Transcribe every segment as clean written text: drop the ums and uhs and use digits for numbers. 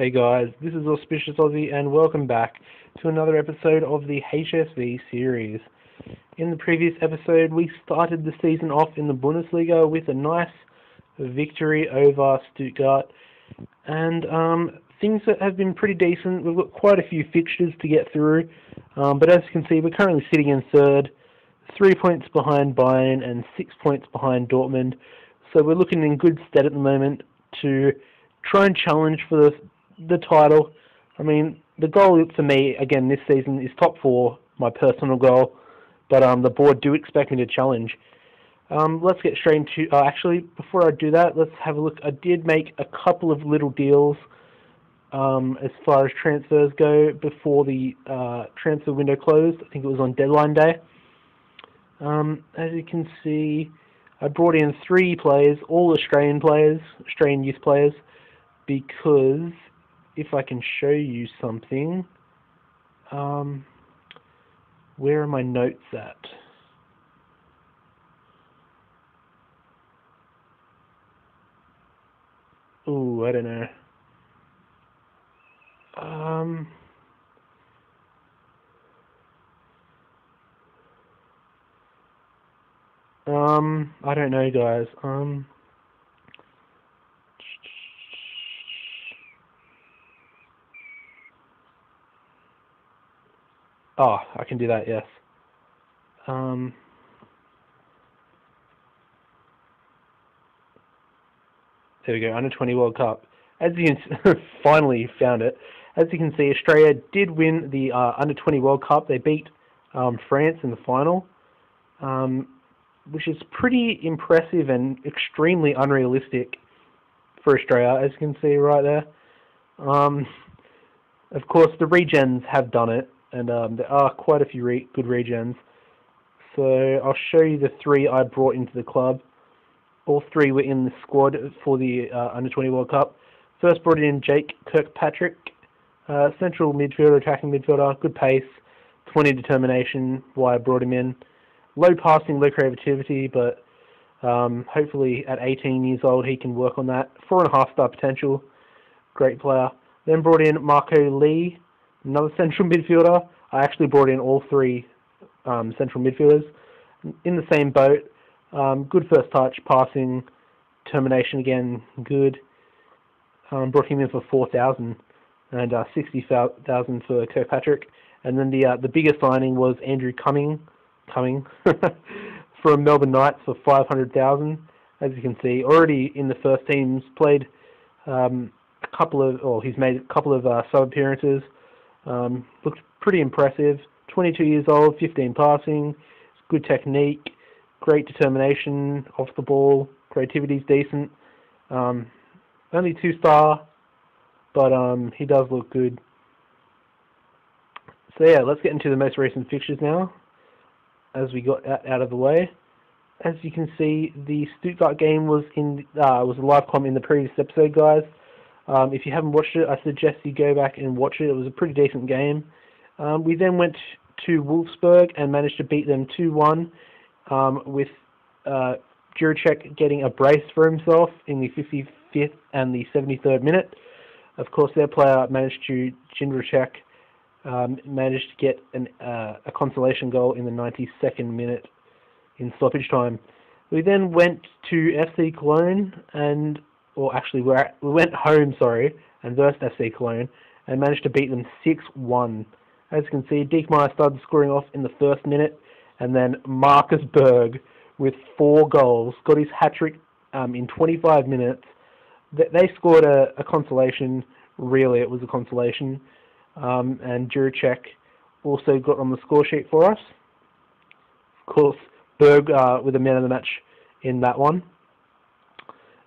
Hey guys, this is Auspicious Aussie and welcome back to another episode of the HSV series. In the previous episode we started the season off in the Bundisliga with a nice victory over Stuttgart, and things have been pretty decent. We've got quite a few fixtures to get through, but as you can see we're currently sitting in third, 3 points behind Bayern and 6 points behind Dortmund, so we're looking in good stead at the moment to try and challenge for the title. I mean, the goal for me, again, this season is top 4, my personal goal, but the board do expect me to challenge. Let's get straight into, actually, before I do that, let's have a look. I did make a couple of little deals as far as transfers go before the transfer window closed. I think it was on deadline day. As you can see, I brought in 3 players, all Australian players, Australian youth players, because if I can show you something, where are my notes at? Ooh, I don't know. I don't know, guys. Oh, I can do that, yes. There we go, Under 20 World Cup. As you can finally found it. As you can see, Australia did win the Under 20 World Cup. They beat France in the final, which is pretty impressive and extremely unrealistic for Australia, as you can see right there. Of course, the regens have done it, and there are quite a few good regens. So I'll show you the 3 I brought into the club. All 3 were in the squad for the Under 20 World Cup. First brought in Jake Kirkpatrick, central midfielder, attacking midfielder, good pace, 20 determination, why I brought him in. Low passing, low creativity, but hopefully at 18 years old he can work on that. 4.5 star potential, great player. Then brought in Marco Lee, another central midfielder. I actually brought in all 3 central midfielders in the same boat. Good first touch, passing, determination again, good. Brought him in for 4,000 and 60,000 for Kirkpatrick. And then the biggest signing was Andrew Cumming from Melbourne Knights for 500,000. As you can see, already in the first team, played he's made a couple of sub appearances. Looks pretty impressive. 22 years old, 15 passing, good technique, great determination off the ball, creativity's decent. Only 2 star, but he does look good. So yeah, let's get into the most recent fixtures now, as we got out of the way. As you can see, the Stuttgart game was was a live comment in the previous episode, guys. If you haven't watched it, I suggest you go back and watch it. It was a pretty decent game. We then went to Wolfsburg and managed to beat them 2-1, with Juracek getting a brace for himself in the 55th and the 73rd minute. Of course, their player managed to get a consolation goal in the 92nd minute in stoppage time. We then went to FC Cologne we went home, and versed FC Cologne and managed to beat them 6-1. As you can see, Diekmeyer started scoring off in the 1st minute, and then Marcus Berg with 4 goals got his hat-trick in 25 minutes. They scored a consolation. Really, it was a consolation. And Juracek also got on the score sheet for us. Of course, Berg with a man of the match in that one.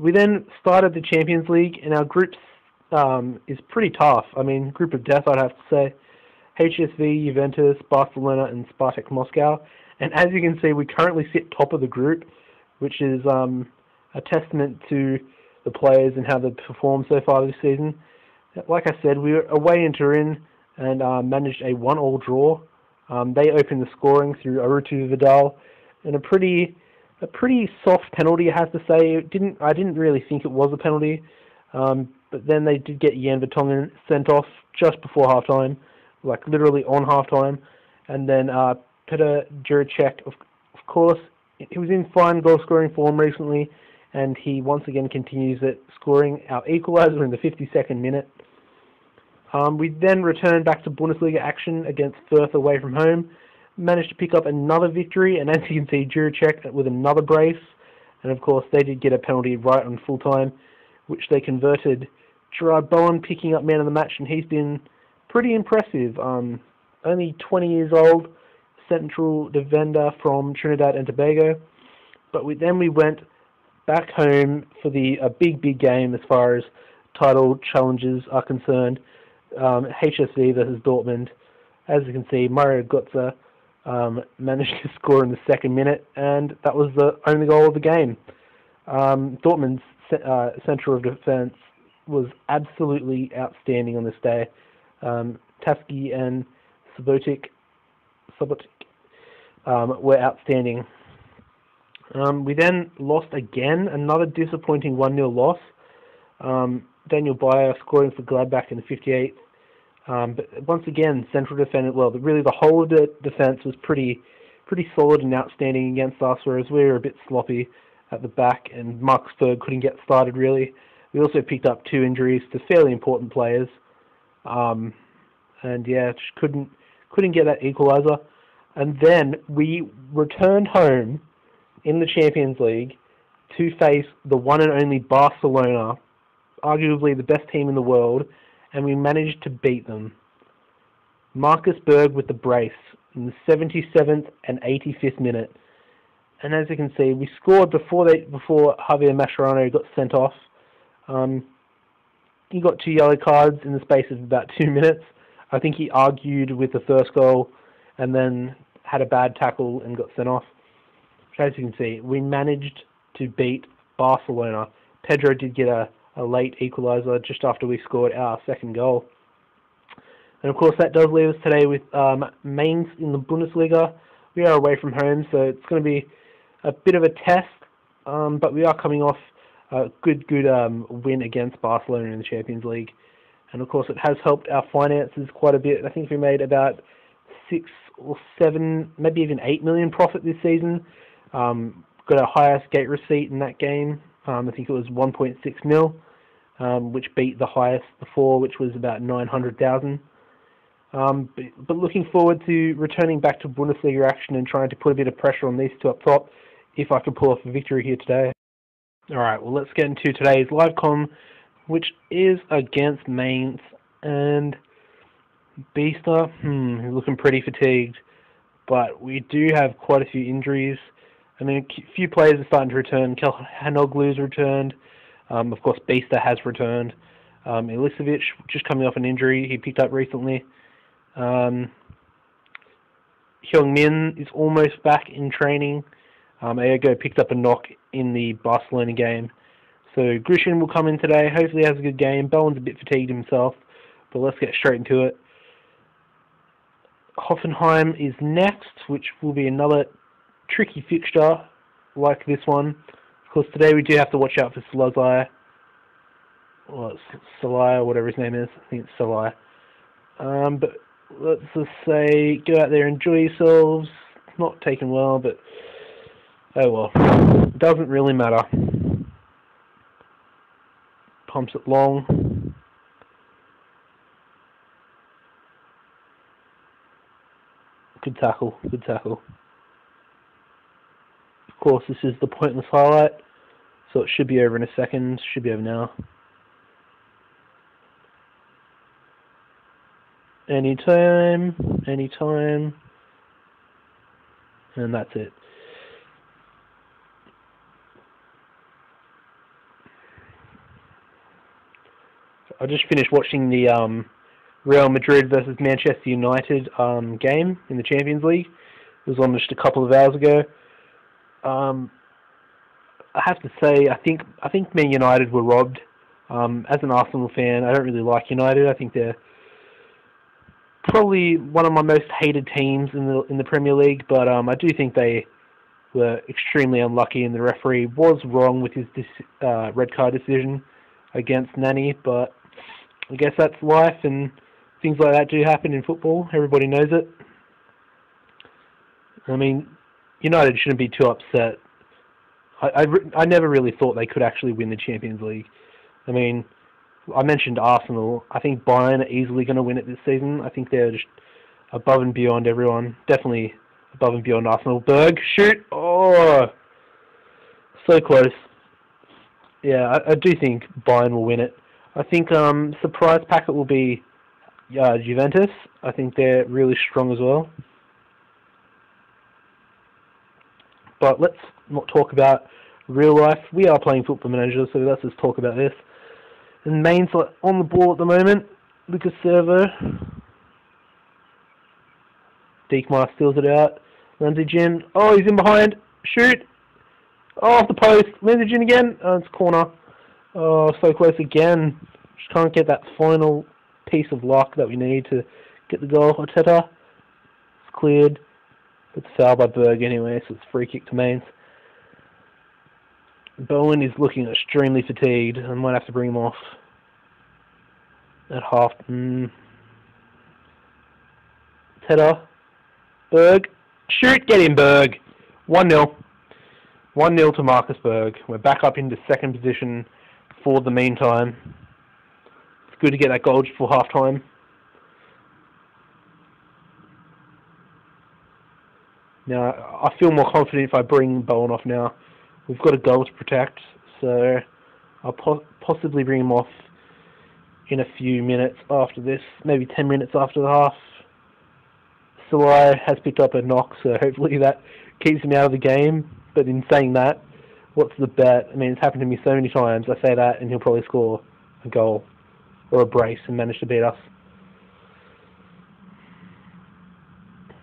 We then started the Champions League, and our group is pretty tough. I mean, group of death, I'd have to say. HSV, Juventus, Barcelona, and Spartak Moscow. And as you can see, we currently sit top of the group, which is a testament to the players and how they've performed so far this season. Like I said, we were away in Turin and managed a 1-1 draw. They opened the scoring through Arutu Vidal, and a pretty a pretty soft penalty, I have to say. I didn't really think it was a penalty, but then they did get Jan Vertonghen sent off just before halftime, like literally on halftime, and then Petr Juracek, of course, he was in fine goal-scoring form recently, and he once again continues it, scoring our equaliser in the 52nd minute. We then returned back to Bundesliga action against Fürth away from home, managed to pick up another victory, and as you can see, Juracek with another brace, and of course they did get a penalty right on full time, which they converted. Gerard Bowen picking up man of the match, and he's been pretty impressive. Only 20 years old, central defender from Trinidad and Tobago, but then we went back home for the big game as far as title challenges are concerned. HSV versus Dortmund. As you can see, Mario Götze managed to score in the 2nd minute, and that was the only goal of the game. Dortmund's centre of defence was absolutely outstanding on this day. Tafke and Subotic were outstanding. We then lost again, another disappointing 1-0 loss. Daniel Bayer scoring for Gladbach in the 58th. But once again, central defence, really the whole of the defence was pretty solid and outstanding against us, whereas we were a bit sloppy at the back, and Marcus Berg couldn't get started really. We also picked up 2 injuries to fairly important players. And yeah, just couldn't get that equaliser. And then we returned home in the Champions League to face the one and only Barcelona, arguably the best team in the world, and we managed to beat them. Marcus Berg with the brace in the 77th and 85th minute. And as you can see, we scored before Javier Mascherano got sent off. He got 2 yellow cards in the space of about 2 minutes. I think he argued with the first goal and then had a bad tackle and got sent off. As you can see, we managed to beat Barcelona. Pedro did get a late equaliser just after we scored our 2nd goal. And of course that does leave us today with Mainz in the Bundesliga. We are away from home, so it's going to be a bit of a test, but we are coming off a good win against Barcelona in the Champions League. And of course it has helped our finances quite a bit. I think we made about 6 or 7, maybe even 8 million profit this season. Got our highest gate receipt in that game. I think it was 1.6 mil, which beat the highest before, which was about 900,000. But looking forward to returning back to Bundesliga action and trying to put a bit of pressure on these 2 up top, if I can pull off a victory here today. Alright, well let's get into today's live com, which is against Mainz, and Beaster, looking pretty fatigued, but we do have quite a few injuries. I mean, a few players are starting to return. Hanoglu's returned. Of course, Beaster has returned. Ilicevic, just coming off an injury he picked up recently. Hyung Min is almost back in training. Aego picked up a knock in the Barcelona game. So Grishin will come in today. Hopefully he has a good game. Bowen's a bit fatigued himself, but let's get straight into it. Hoffenheim is next, which will be another tricky fixture like this one. Of course, today we do have to watch out for Salai, or whatever his name is. I think it's Salai. But let's just say, go out there, enjoy yourselves. Not taken well, but oh well. It doesn't really matter. Pumps it long. Good tackle, good tackle. Of course, this is the pointless highlight, so it should be over in a second. Should be over now. Anytime, and that's it. I just finished watching the Real Madrid versus Manchester United game in the Champions League. It was on just a couple of hours ago. I have to say, I think Man United were robbed. As an Arsenal fan, I don't really like United. I think they're probably one of my most hated teams in the Premier League. But I do think they were extremely unlucky, and the referee was wrong with his red card decision. against Nani, but I guess that's life, and things like that do happen in football. Everybody knows it. I mean, United shouldn't be too upset. I never really thought they could actually win the Champions League. I mean, I mentioned Arsenal. I think Bayern are easily going to win it this season. I think they're just above and beyond everyone. Definitely above and beyond Arsenal. Berg, shoot! Oh, so close. Yeah, I do think Bayern will win it. I think surprise packet will be Juventus. I think they're really strong as well. But let's not talk about real life. We are playing Football Manager, so let's just talk about this. And Mainz on the ball at the moment. Lucas Servo. Diekmar steals it out. Lindsay Jin. Oh, he's in behind. Shoot. Oh, off the post. Lindsay Jin again. Oh, it's corner. Oh, so close again. Just can't get that final piece of luck that we need to get the goal. Arteta. It's cleared. It's fouled by Berg anyway, so it's free kick to Mainz. Bowen is looking extremely fatigued. I might have to bring him off at half. Tedder. Berg. Shoot, get in, Berg. 1-0. 1-0 to Marcus Berg. We're back up into second position for the meantime. It's good to get that goal just for half time. Now, I feel more confident if I bring Bowen off now. We've got a goal to protect, so I'll possibly bring him off in a few minutes after this, maybe 10 minutes after the half. Salai has picked up a knock, so hopefully that keeps him out of the game. But in saying that, what's the bet? I mean, it's happened to me so many times. I say that, and he'll probably score a goal or a brace and manage to beat us.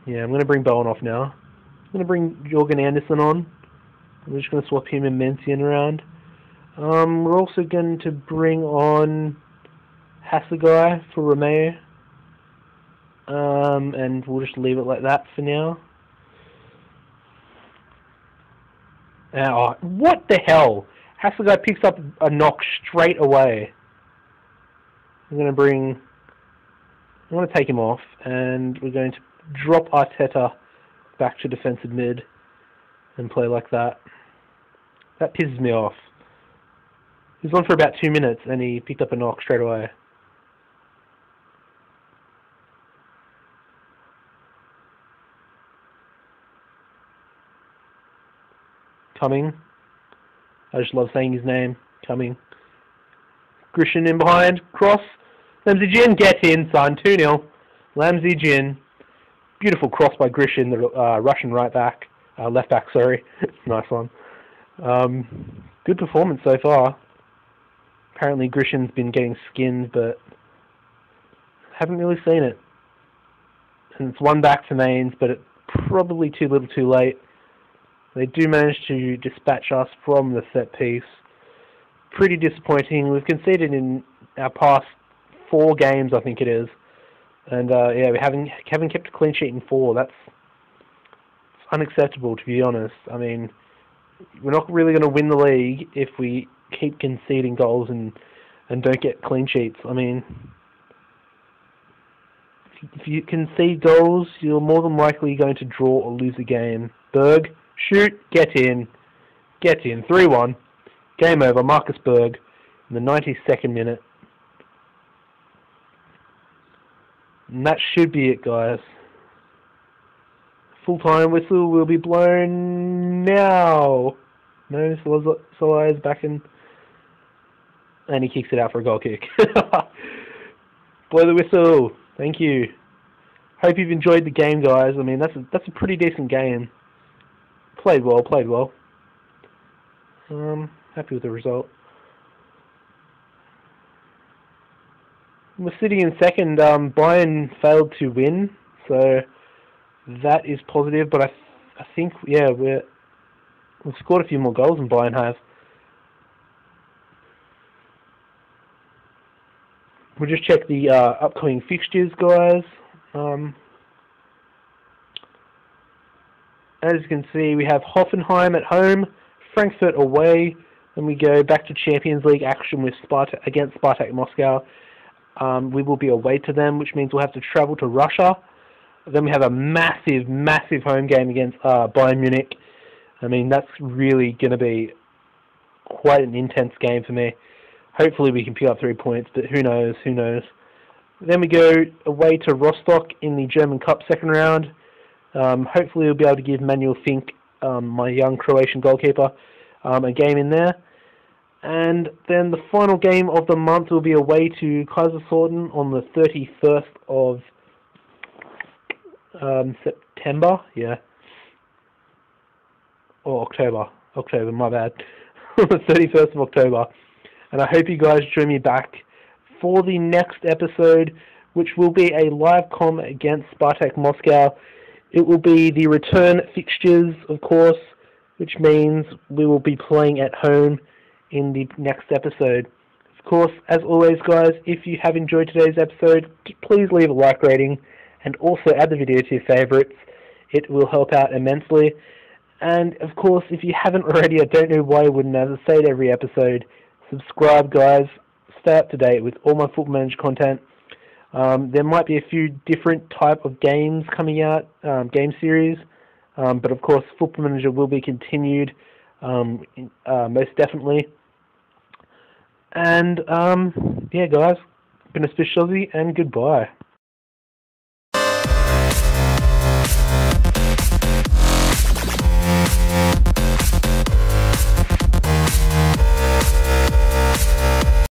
Yeah, I'm going to bring Bowen off now. I'm going to bring Jorgen Anderson on. I'm just going to swap him and Mencian around. We're also going to bring on Hasegai for Romeo. And we'll just leave it like that for now. Oh, what the hell? Hasegai picks up a knock straight away. I'm going to take him off, and we're going to drop Arteta back to defensive mid and play like that. That pisses me off. He was on for about 2 minutes and he picked up a knock straight away. Coming. I just love saying his name. Coming. Grishin in behind. Cross. Lamsey Jin. Get in, son. 2-0. Lamsey Jin. Beautiful cross by Grishin, the Russian right back. Left back, sorry. Nice one. Good performance so far. Apparently Grishin's been getting skinned, but haven't really seen it. And it's one back for Mainz, but it's probably too little too late. They do manage to dispatch us from the set piece. Pretty disappointing. We've conceded in our past 4 games, I think it is. And yeah, we haven't kept a clean sheet in 4. That's unacceptable, to be honest. I mean, we're not really going to win the league if we keep conceding goals and don't get clean sheets. I mean, if you concede goals, you're more than likely going to draw or lose a game. Berg, shoot, get in. 3-1. Game over. Marcus Berg in the 92nd minute. And that should be it, guys. Full-time whistle will be blown now. No, Solai is back in. And he kicks it out for a goal kick. Blow the whistle. Thank you. Hope you've enjoyed the game, guys. I mean, that's a pretty decent game. Played well. Happy with the result. We're sitting in second. Bayern failed to win, so that is positive. But I think, yeah, we've scored a few more goals than Bayern have. We'll just check the upcoming fixtures, guys. As you can see, we have Hoffenheim at home, Frankfurt away, Then we go back to Champions League action with against Spartak Moscow. We will be away to them, which means we'll have to travel to Russia. Then we have a massive, massive home game against Bayern Munich. I mean, that's really going to be quite an intense game for me. Hopefully we can pick up 3 points, but who knows, who knows. Then we go away to Rostock in the German Cup second round. Hopefully we'll be able to give Manuel Fink, my young Croatian goalkeeper, a game in there. And then the final game of the month will be away to Kaiserslautern on the 31st of September, yeah. Or October, my bad. On the 31st of October. And I hope you guys join me back for the next episode, which will be a live comm against Spartak Moscow. It will be the return fixtures, of course, which means we will be playing at home in the next episode. Of course, as always, guys, if you have enjoyed today's episode, please leave a like rating and also add the video to your favorites. It will help out immensely. And, of course, if you haven't already, I don't know why you wouldn't, as I say it every episode, subscribe, guys. Stay up to date with all my Football Manager content. There might be a few different type of games coming out, game series, but of course Football Manager will be continued, most definitely. And yeah, guys, been Auspicious Aussie, and goodbye.